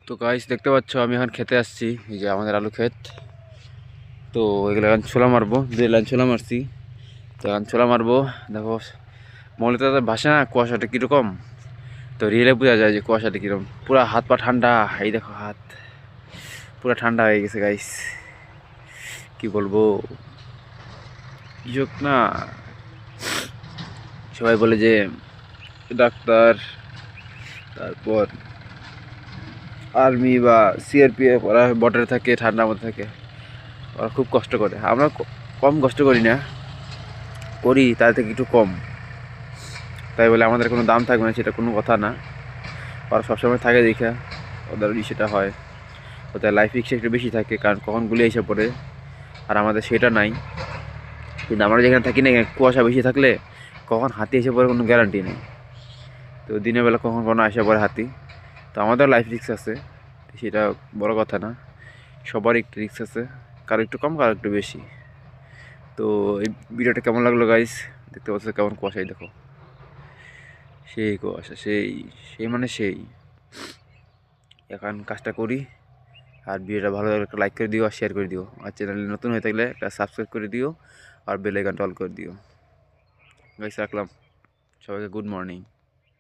তো গাইস দেখতে পাচ্ছ আমি এখন খেতে আসছি, এই যে আমাদের আলু ক্ষেত। তো এগুলো এখন ছোলা মারবো, 2 লাইন ছোলা মারছি। তো এখন ছোলা মারবো। দেখো মৌলিতে তো ভাসে না, কুয়াশাটা কীরকম। তো রিয়েলে বোঝা যায় যে কুয়াশাটা কীরকম। পুরো হাত পা ঠান্ডা, এই দেখো হাত পুরো ঠান্ডা হয়ে গেছে গাইস। কি বলবো, কৃষক না, সবাই বলে যে ডাক্তার, তারপর আর্মি বা সিআরপিএফ ওরা বর্ডারে থাকে, ঠান্ডার মধ্যে থাকে, ওরা খুব কষ্ট করে। আমরা কম কষ্ট করি না, করি তার থেকে একটু কম, তাই বলে আমাদের কোনো দাম থাকবে না সেটা কোনো কথা না। ওরা সবসময় থাকে দেখা ওদের সেটা হয়, ওদের লাইফ রিস্ক একটু বেশি থাকে, কারণ কখন গুলি এসে পড়ে। আর আমাদের সেটা নাই। কিন্তু আমরা যেখানে থাকি না, কুয়াশা বেশি থাকলে কখন হাতি এসে পড়ে কোনো গ্যারান্টি নেই। তো দিনের বেলা কখন কোনো এসে পড়ে হাতি। তো আমাদের লাইফ রিস্ক আছে, সেটা বড় কথা না। সবারই একটু রিস্ক আছে, কারো একটু কম কারো একটু বেশি। তো এই ভিডিওটা কেমন লাগলো গাইস? দেখতে পাচ্ছ কেমন কুয়াশাই দেখো, সেই কুয়াশা, সেই সেই মানে সেই। এখন কাজটা করি। আর ভিডিওটা ভালো লাগলে একটা লাইক করে দিও আর শেয়ার করে দিও। আর চ্যানেলে নতুন হয়ে থাকলে একটা সাবস্ক্রাইব করে দিও আর বেল আইকনটা অল করে দিও। গাইস রাখলাম, সবাইকে গুড মর্নিং।